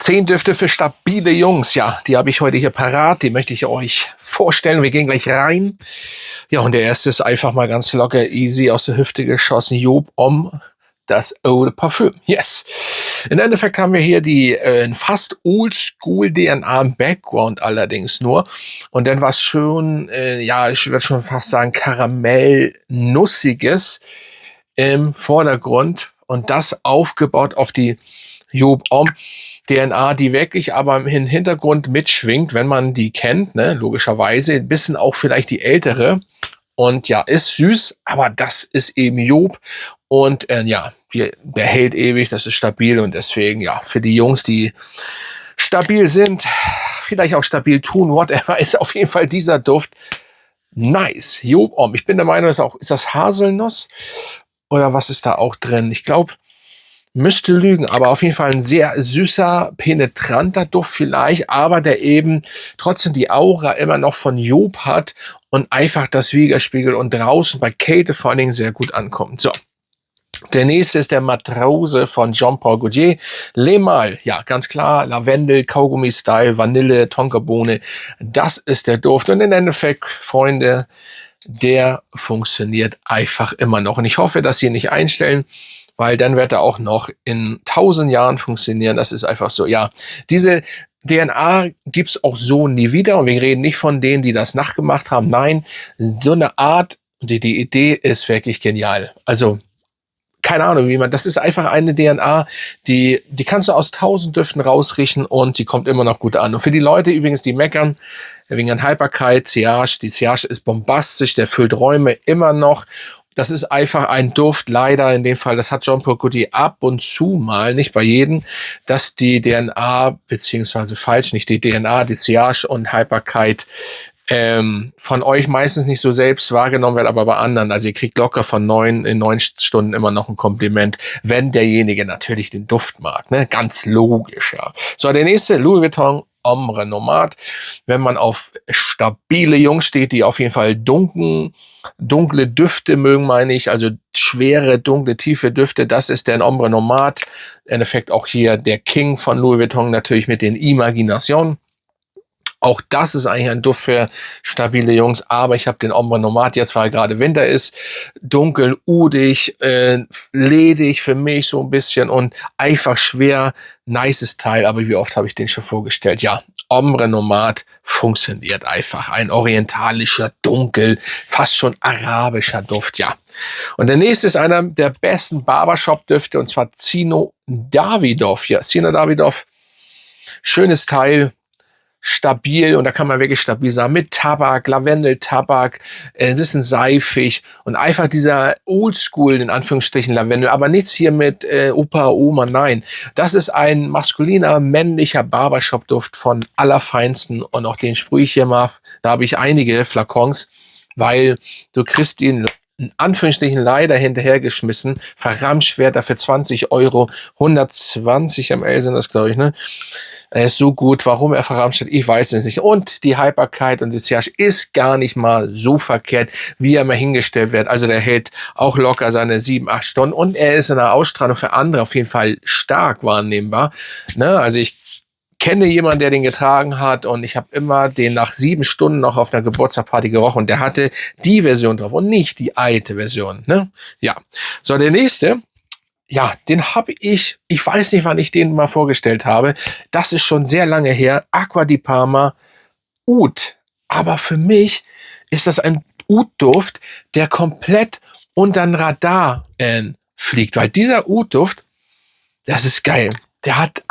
10 Düfte für stabile Jungs. Ja, die habe ich heute hier parat. Die möchte ich euch vorstellen. Wir gehen gleich rein. Ja, und der erste ist einfach mal ganz locker, easy aus der Hüfte geschossen. Job Homme, das Eau de Parfum. Yes. Im Endeffekt haben wir hier die fast oldschool DNA im Background allerdings nur. Und dann was schön, ich würde schon fast sagen, Karamell-Nussiges im Vordergrund. Und das aufgebaut auf die Job Homme DNA, die wirklich aber im Hintergrund mitschwingt, wenn man die kennt, ne, logischerweise. Ein bisschen auch vielleicht die ältere. Und ja, ist süß, aber das ist eben Job. Und der hält ewig, das ist stabil. Und deswegen, ja, für die Jungs, die stabil sind, vielleicht auch stabil tun, whatever, ist auf jeden Fall dieser Duft nice. Job Homme. Ich bin der Meinung, ist das Haselnuss? Oder was ist da auch drin? Ich glaube, müsste lügen, aber auf jeden Fall ein sehr süßer, penetranter Duft vielleicht, aber der eben trotzdem die Aura immer noch von Job hat und einfach das widerspiegelt und draußen bei Käthe vor allen Dingen sehr gut ankommt. So. Der nächste ist der Matrose von Jean Paul Gaultier. Le Mal, ja, ganz klar, Lavendel, Kaugummi-Style, Vanille, Tonkabohne. Das ist der Duft. Und im Endeffekt, Freunde, der funktioniert einfach immer noch. Und ich hoffe, dass Sie ihn nicht einstellen, weil dann wird er auch noch in 1000 Jahren funktionieren. Das ist einfach so. Ja, diese DNA gibt's auch so nie wieder. Und wir reden nicht von denen, die das nachgemacht haben. Nein, so eine Art, die Idee ist wirklich genial. Also, keine Ahnung, das ist einfach eine DNA, die kannst du aus 1000 Düften rausriechen und die kommt immer noch gut an. Und für die Leute übrigens, die meckern, wegen an Haltbarkeit, Sillage, die Sillage ist bombastisch, der füllt Räume immer noch. Das ist einfach ein Duft, leider in dem Fall, das hat Jean Paul Gaultier ab und zu mal, nicht bei jedem, dass die DNA, beziehungsweise falsch, nicht die DNA, die Sillage und Haltbarkeit von euch meistens nicht so selbst wahrgenommen wird, aber bei anderen. Also ihr kriegt locker von 9 Stunden immer noch ein Kompliment, wenn derjenige natürlich den Duft mag. Ne? Ganz logisch, ja. So, der nächste, Louis Vuitton Ombre Nomade. Wenn man auf stabile Jungs steht, die auf jeden Fall dunkle Düfte mögen, meine ich, also schwere, dunkle, tiefe Düfte, das ist der Ombre Nomade. Im Endeffekt auch hier der King von Louis Vuitton, natürlich mit den Imagination. Auch das ist eigentlich ein Duft für stabile Jungs, aber ich habe den Ombre Nomade jetzt, weil gerade Winter ist, dunkel, udig, ledig für mich so ein bisschen und einfach schwer, nices Teil, aber wie oft habe ich den schon vorgestellt? Ja, Ombre Nomade funktioniert einfach. Ein orientalischer, dunkel, fast schon arabischer Duft, ja. Und der nächste ist einer der besten Barbershop-Düfte und zwar Zino Davidoff. Ja, Zino Davidoff, schönes Teil. Stabil, und da kann man wirklich stabil sagen, mit Tabak, Lavendel-Tabak, ein bisschen seifig und einfach dieser Oldschool, in Anführungsstrichen, Lavendel, aber nichts hier mit Opa, Oma, nein. Das ist ein maskuliner, männlicher Barbershop-Duft von allerfeinsten und auch den sprühe ich hier mal, da habe ich einige Flakons, weil du kriegst ihn in Anführungsstrichen leider hinterhergeschmissen, verramscht wird dafür 20 Euro, 120 ml sind das, glaube ich, ne? Er ist so gut, warum er verramscht hat, ich weiß es nicht. Und die Haltbarkeit und das Sillage ist gar nicht mal so verkehrt, wie er mal hingestellt wird. Also der hält auch locker seine 7, 8 Stunden und er ist in der Ausstrahlung für andere auf jeden Fall stark wahrnehmbar. Ne? Also ich kenne jemanden, der den getragen hat und ich habe immer den nach 7 Stunden noch auf einer Geburtstagsparty gerochen und der hatte die Version drauf und nicht die alte Version. Ne? Ja, so der nächste. Ja, den habe ich weiß nicht, wann ich den mal vorgestellt habe. Das ist schon sehr lange her. Acqua di Parma Oud. Aber für mich ist das ein Oud-Duft, der komplett unter den Radar fliegt. Weil dieser Oud-Duft, das ist geil. Der hat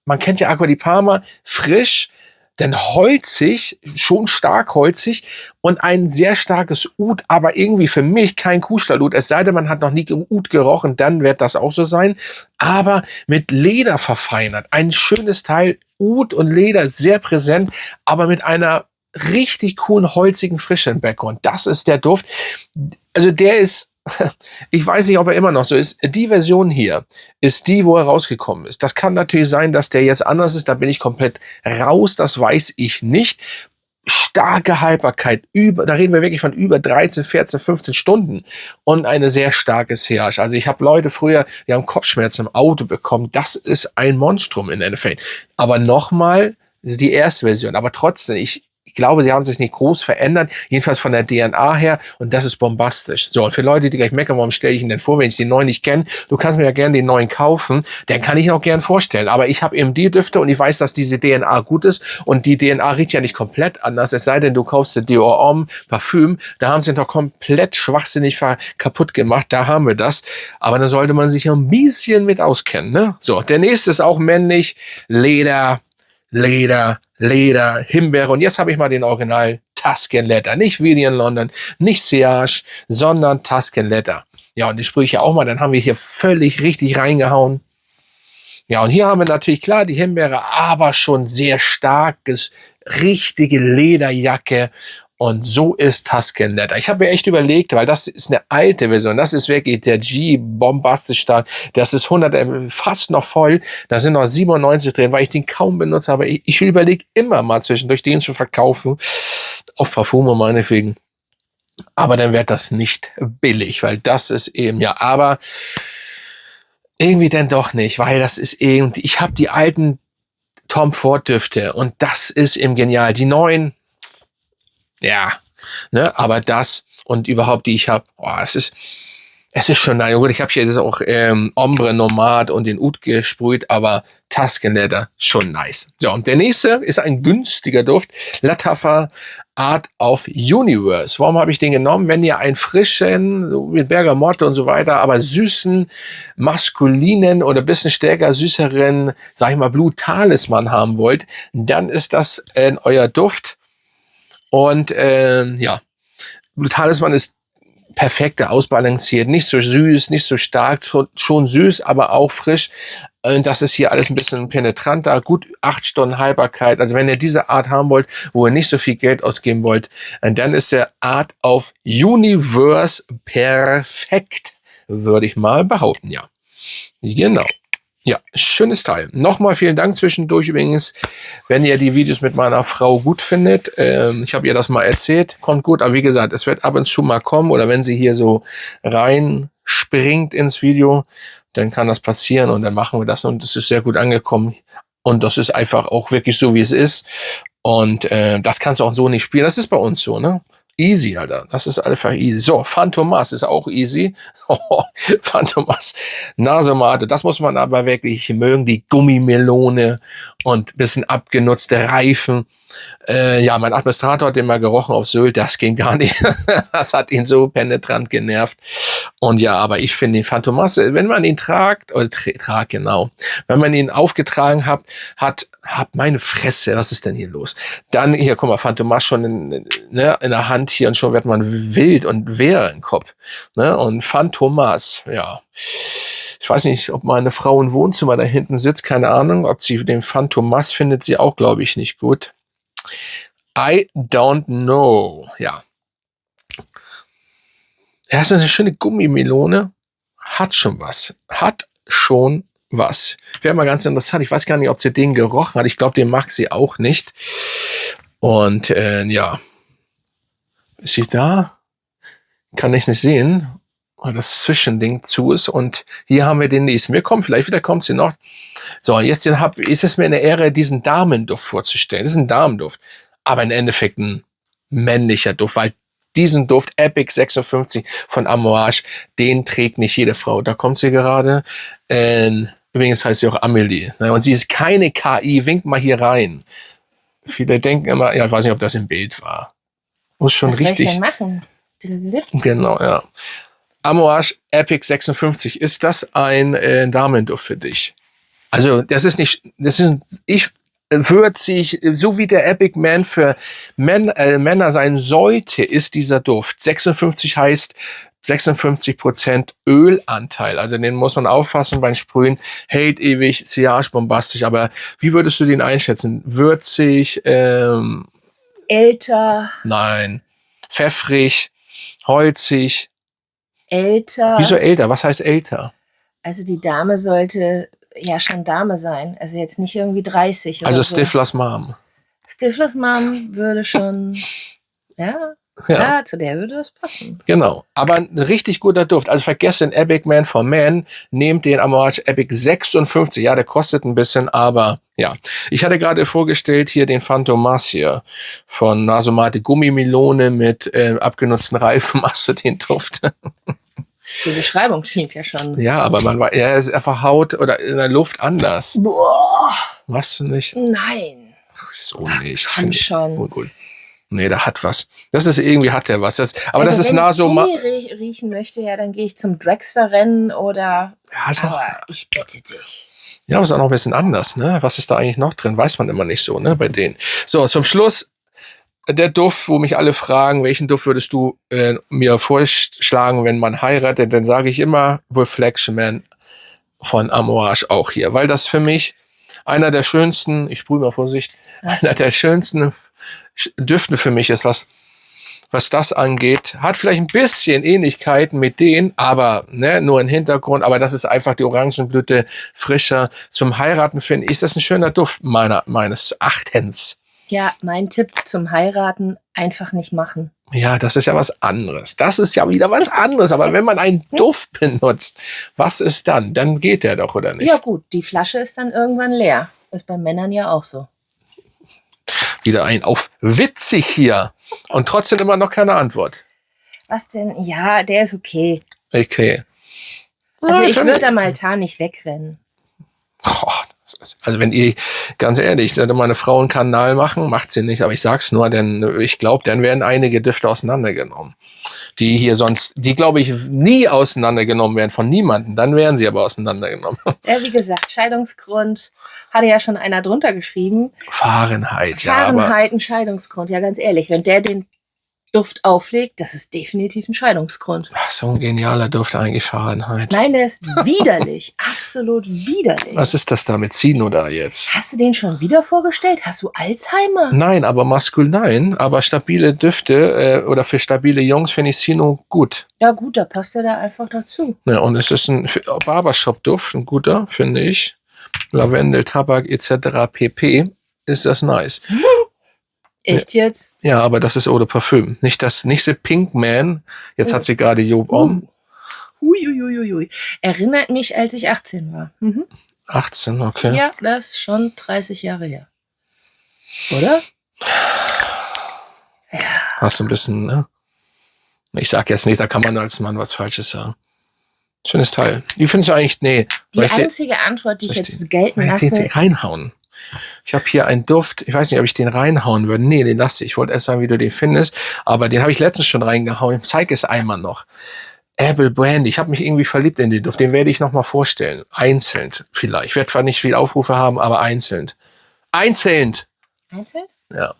man kennt ja Acqua di Parma, frisch, dann holzig, schon stark holzig und ein sehr starkes Oud, aber irgendwie für mich kein Kuhstall-Oud. Es sei denn, man hat noch nie Oud gerochen, dann wird das auch so sein. Aber mit Leder verfeinert. Ein schönes Teil, Oud und Leder sehr präsent, aber mit einer richtig coolen, holzigen Frische im Background. Das ist der Duft. Also der ist, ich weiß nicht, ob er immer noch so ist. Die Version hier ist die, wo er rausgekommen ist. Das kann natürlich sein, dass der jetzt anders ist. Da bin ich komplett raus. Das weiß ich nicht. starke Haltbarkeit, da reden wir wirklich von über 13, 14, 15 Stunden und eine sehr starke CH. Also ich habe Leute früher, die haben Kopfschmerzen im Auto bekommen. Das ist ein Monstrum in Endeffekt. Aber nochmal, das ist die erste Version. Aber trotzdem, ich glaube, sie haben sich nicht groß verändert, jedenfalls von der DNA her, und das ist bombastisch. So, und für Leute, die gleich meckern, warum stelle ich ihn denn vor, wenn ich den neuen nicht kenne? Du kannst mir ja gerne den neuen kaufen, den kann ich auch gern vorstellen. Aber ich habe eben die Düfte und ich weiß, dass diese DNA gut ist und die DNA riecht ja nicht komplett anders, es sei denn, du kaufst den Dior Homme Parfüm, da haben sie ihn doch komplett schwachsinnig kaputt gemacht, da haben wir das. Aber da sollte man sich ja ein bisschen mit auskennen, ne? So, der nächste ist auch männlich, Leder, Himbeere. Und jetzt habe ich mal den Original Tuscan Leather. Nicht William in London, nicht Siage, sondern Tuscan Leather. Ja, und die sprühe ich ja auch mal. Dann haben wir hier völlig richtig reingehauen. Ja, und hier haben wir natürlich klar die Himbeere, aber schon sehr starkes, richtige Lederjacke. Und so ist Tuscan Leather. Ich habe mir echt überlegt, weil das ist eine alte Version. Das ist wirklich der G bombastisch stark. Das ist 100 fast noch voll. Da sind noch 97 drin, weil ich den kaum benutze. Aber ich überlege immer mal zwischendurch den zu verkaufen. Auf Parfume meinetwegen. Aber dann wird das nicht billig, weil das ist eben, ja, aber irgendwie dann doch nicht, weil das ist irgendwie, ich habe die alten Tom Ford Düfte und das ist eben genial. Die neuen, ja, ne, aber das und überhaupt die ich habe, es ist schon, na gut, ich habe hier das auch Ombre Nomad und den Oud gesprüht, aber Tuscan Leather, schon nice. So, und der nächste ist ein günstiger Duft, Lattafa Art of Universe. Warum habe ich den genommen? Wenn ihr einen frischen, so mit Bergamotte und so weiter, aber süßen, maskulinen oder bisschen stärker süßeren, sag ich mal, Blue Talisman haben wollt, dann ist das euer Duft. Und ja, Blue Talisman ist perfekte, ausbalanciert, nicht so süß, nicht so stark, schon süß, aber auch frisch. Und das ist hier alles ein bisschen penetranter, gut 8 Stunden Haltbarkeit. Also wenn ihr diese Art haben wollt, wo ihr nicht so viel Geld ausgeben wollt, dann ist der Art of Universe perfekt, würde ich mal behaupten, ja. Genau. Ja, schönes Teil. Nochmal vielen Dank zwischendurch übrigens, wenn ihr die Videos mit meiner Frau gut findet. Ich habe ihr das mal erzählt, kommt gut. Aber wie gesagt, es wird ab und zu mal kommen oder wenn sie hier so reinspringt ins Video, dann kann das passieren und dann machen wir das und es ist sehr gut angekommen. Und das ist einfach auch wirklich so, wie es ist. Und das kannst du auch so nicht spielen. Das ist bei uns so, ne? Easy, Alter. Das ist einfach easy. So, Phantomas ist auch easy. Phantomas Nasomate. Das muss man aber wirklich mögen. Die Gummimelone und bisschen abgenutzte Reifen. Ja, mein Administrator hat den mal gerochen auf Sylt. Das ging gar nicht. Das hat ihn so penetrant genervt. Und ja, aber ich finde den Phantomas, wenn man ihn tragt, oder genau, wenn man ihn aufgetragen hat meine Fresse, was ist denn hier los? Dann, hier, guck mal, Phantomas schon in der Hand hier und schon wird man wild und wäre im Kopf. Ne? Und Phantomas, ja. Ich weiß nicht, ob meine Frau im Wohnzimmer da hinten sitzt, keine Ahnung. Ob sie den Phantomas findet sie auch, glaube ich, nicht gut. I don't know. Ja. Das ist eine schöne Gummimelone. Hat schon was. Wäre mal ganz interessant. Ich weiß gar nicht, ob sie den gerochen hat. Ich glaube, den mag sie auch nicht. Und ja. Ist sie da? Kann ich nicht sehen, weil das Zwischending zu ist. Und hier haben wir den nächsten. Vielleicht kommt sie noch. So, und jetzt ist es mir eine Ehre, diesen Damenduft vorzustellen. Das ist ein Damenduft. Aber im Endeffekt ein männlicher Duft, weil diesen Duft Epic 56 von Amouage, den trägt nicht jede Frau. Da kommt sie gerade. Übrigens heißt sie auch Amelie. Und sie ist keine KI. Wink mal hier rein. Viele denken immer, ja, ich weiß nicht, ob das im Bild war. Muss schon richtig. Was soll ich denn machen? Genau, ja. Amouage Epic 56. Ist das ein Damenduft für dich? Also, ich würde sich, so wie der Epic Man für Männer sein sollte, ist dieser Duft. 56 heißt 56% Ölanteil. Also den muss man aufpassen beim Sprühen. Hält ewig, Sillage bombastisch. Aber wie würdest du den einschätzen? Würzig? Älter. Nein. Pfeffrig? Holzig? Älter. Wieso älter? Was heißt älter? Also die Dame sollte ja schon Dame sein. Also jetzt nicht irgendwie 30 oder also so. Stifler's Mom. Stifler's Mom würde schon, ja, zu der würde das passen. Genau. Aber ein richtig guter Duft. Also vergesst den Epic Man for Men. Nehmt den Amouage Epic 56. Ja, der kostet ein bisschen, aber ja. Ich hatte gerade vorgestellt hier den Phantomas hier von Nasomate Gummimelone mit abgenutzten Reifen. Machst du den Duft? Die Beschreibung stimmt ja schon. Ja, aber er ist einfach Haut oder in der Luft anders. Boah. Machst du nicht? Nein. Ach, so nicht. Komm schon. Ungut. Nee, der hat was. Das ist irgendwie, hat der was. Aber also das ist wenn Nasomate. ich Gummi riechen möchte, ja, dann gehe ich zum Dragster-Rennen oder... Ja, ist noch, aber ich bitte dich. ja, aber ist auch noch ein bisschen anders, ne? Was ist da eigentlich noch drin? Weiß man immer nicht so, ne? Bei denen. So, zum Schluss der Duft, wo mich alle fragen, welchen Duft würdest du mir vorschlagen, wenn man heiratet? Dann sage ich immer Reflection Man von Amouage auch hier. Weil das für mich einer der schönsten, ich sprühe mal Vorsicht, einer der schönsten Düfte für mich ist, was das angeht. Hat vielleicht ein bisschen Ähnlichkeiten mit denen, aber ne, nur im Hintergrund. Aber das ist einfach die Orangenblüte frischer. Zum Heiraten finde ich, ist das ein schöner Duft meines Erachtens. Ja, mein Tipp zum Heiraten, einfach nicht machen. Ja, das ist ja was anderes. Das ist ja wieder was anderes. Aber wenn man einen Duft benutzt, was ist dann? Dann geht der doch, oder nicht? Ja gut, die Flasche ist dann irgendwann leer. Ist bei Männern ja auch so. Wieder ein auf witzig hier. Und trotzdem immer noch keine Antwort. Was denn? Ja, der ist okay. Okay. Also Ja, ich würde am Altar nicht wegrennen. Also wenn ihr, ganz ehrlich, sollte meine Frau einen Kanal machen, macht sie nicht, aber ich sag's nur, denn ich glaube, dann werden einige Düfte auseinandergenommen. Die hier sonst, die glaube ich nie auseinandergenommen werden von niemandem, dann werden sie aber auseinandergenommen. Ja, wie gesagt, Scheidungsgrund, hatte ja schon einer drunter geschrieben. Fahrenheit, ja, aber... Fahrenheit, ein Scheidungsgrund, ja ganz ehrlich, wenn der den Duft auflegt, das ist definitiv ein Scheidungsgrund. Ach, so ein genialer Duft eigentlich, Fahrenheit. Nein, der ist widerlich, absolut widerlich. Was ist das da mit Sino da jetzt? Hast du den schon wieder vorgestellt? Hast du Alzheimer? Nein, aber maskulin, aber stabile Düfte oder für stabile Jungs finde ich Sino gut. Ja gut, da passt er da einfach dazu. Ja, und es ist ein Barbershop-Duft, ein guter, finde ich. Lavendel, Tabak etc. pp. Ist das nice. Echt jetzt? Ja, aber das ist Eau de Parfüm. Nicht The Pink Man. Jetzt hat sie gerade Job Om. Uiuiuiui. Erinnert mich, als ich 18 war. 18, okay. Ja, das ist schon 30 Jahre her. Oder? Ja. Hast du ein bisschen, ne? Ich sag jetzt nicht, da kann man als Mann was Falsches sagen. Schönes Teil. Wie findest du eigentlich, nee. Die einzige Antwort, die ich jetzt gelten lasse. Den reinhauen. Ich habe hier einen Duft, ich weiß nicht, ob ich den reinhauen würde. Nee, den lasse ich. Ich wollte erst sagen, wie du den findest, aber den habe ich letztens schon reingehauen. Ich zeige es einmal noch. Apple Brandy. Ich habe mich irgendwie verliebt in den Duft. Den werde ich noch mal vorstellen. Einzeln vielleicht. Ich werde zwar nicht viel Aufrufe haben, aber einzeln. Einzeln? Einzeln? Ja.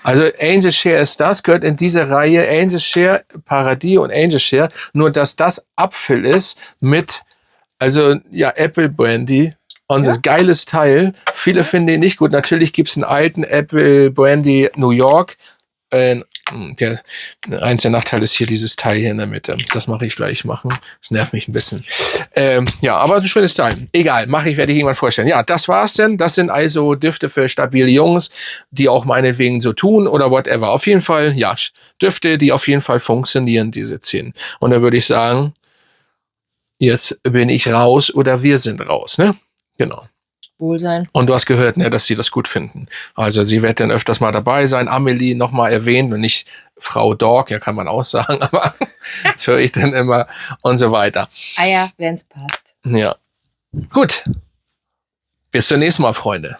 Also Angel Share ist das, gehört in diese Reihe Angel Share, Paradis und Angel Share. Nur, dass das Apfel ist mit, also ja, Apple Brandy. Und das geiles Teil. Viele finden den nicht gut. Natürlich gibt's einen alten Apple Brandy New York. Der einzige Nachteil ist hier dieses Teil hier in der Mitte. Das mache ich gleich machen. Das nervt mich ein bisschen. Ja, aber ein schönes Teil. Egal, werde ich irgendwann vorstellen. Ja, das war's denn. Das sind also Düfte für stabile Jungs, die auch meinetwegen so tun oder whatever. Auf jeden Fall, ja, Düfte, die auf jeden Fall funktionieren, diese 10. Und dann würde ich sagen, jetzt bin ich raus oder wir sind raus, ne? Genau. Wohlsein. Und du hast gehört, ne, dass sie das gut finden. Also sie wird dann öfters mal dabei sein. Amelie nochmal erwähnt und nicht Frau Dog, ja, kann man auch sagen, aber das höre ich dann immer und so weiter. Ah ja, wenn's passt. Ja. Gut. Bis zum nächsten Mal, Freunde.